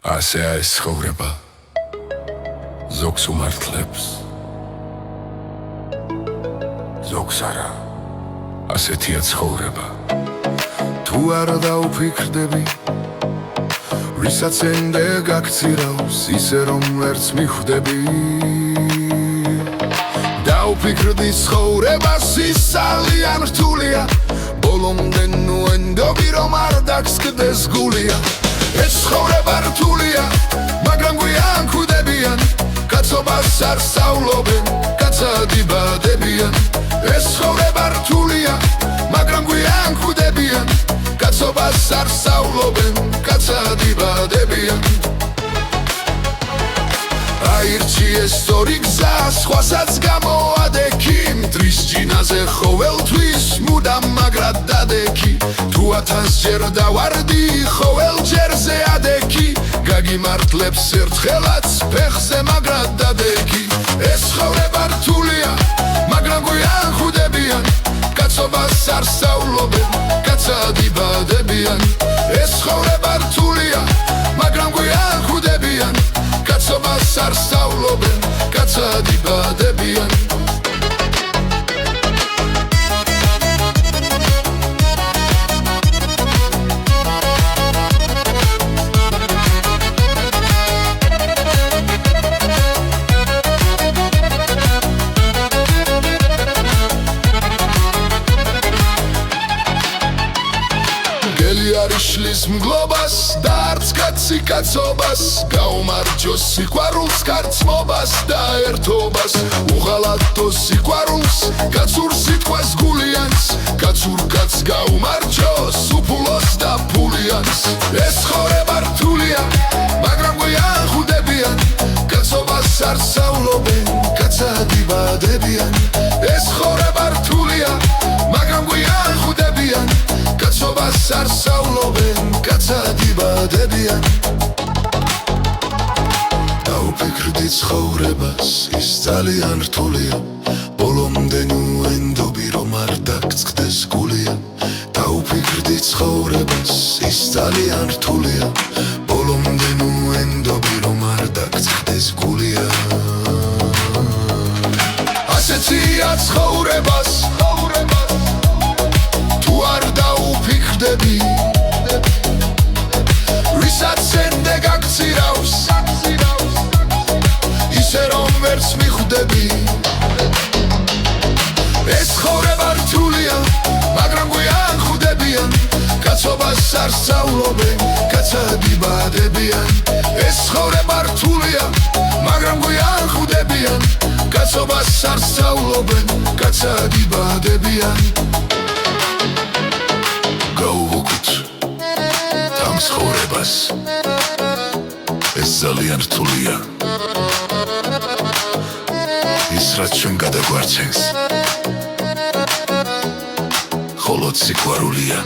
ასეა ეს ცხოვრება ზოგს უმართლებს ზოგს არა ასეთია ცხოვრება თუ არ დაუფიქრდები ვისაც ენდე გაქცირავს ისე რომ ვერც მიხვდები დაუფიქრდი ცხოვრებას ის ძალიან რთულია ბოლომდე ნუ ენდობი რომ არ დაგსკდეს გულია ეს ცხოვრება რთულია მაგრამ გვიან ხვდებიან კაცობას არ სწავლობენ კაცად იბადებიან ეს ცხოვრება რთულია მაგრამ გვიან ხვდებიან კაცობას არ სწავლობენ კაცად იბადებიან აირჩიეს სწორი გზა სხვასაც გამოადექი მტრის ჯინაზე ყოველთვის მუდამ მაგრად დადექი თუ 1000 ჯერ დავარდი ყოველ ჯერზე ადექი გაგიმართლებს ერთხელაც ფეხზე მაგრად დადექი ეს ცხოვრება რთულია მაგრამ გვიან ხვდებიან კაცობას არ სწავლობენ კაცად იბადებიან ეს ცხოვრება რთულია მაგრამ გვიან ხვდებიან კაცობას არ სწავლობენ კაცად იბადებიან არიშლის მგლობას და არც კაცი კაცობას გაუმარჯოს სიყვარულს კარცმობას და ერთობას უღალატოს სიყვარულს კაცურ სიტყვას გულიანს კაცურ კაცს გაუმარჯოს უფულოს და ფულიანს ეს ცხოვრება რთულია მაგრამ გვიან ხვდებიან კაცობას არ სწავლობენ კაცად იბადებიან ეს ცხოვრება რთულია მაგრამ გვიან ხვდებიან კაცობას არ სწავლობენ კაცად იბადებიან დაუფიქრდი ცხოვრებას ის ძალიან რთულია ბოლომდე ნუ ენდობი რომ არ დაგწყდეს გულია დაუფიქრდი ცხოვრებას ის ძალიან რთულია ბოლომდე ნუ ენდობი რომ არ დაგწყდეს გულია ასეთია ცხოვრებას თუ არ დაუფიქრდები ვისაც ენდე გაქცირავს ისე რომ ვერც მიხვდები ეს ცხოვრება რთულია მაგრამ გვიან ხვდებიან კაცობას არ სწავლობენ კაცად იბადებიან ეს ცხოვრება რთულია მაგრამ გვიან ხვდებიან კაცობას არ სწავლობენ კაცად იბადებიან გაუვუქოთ ამ ცხოვრებას ეს ძალიან რთულია ის რაც ჩვენ გადაგვარჩენს მხოლოდ სიყვარულია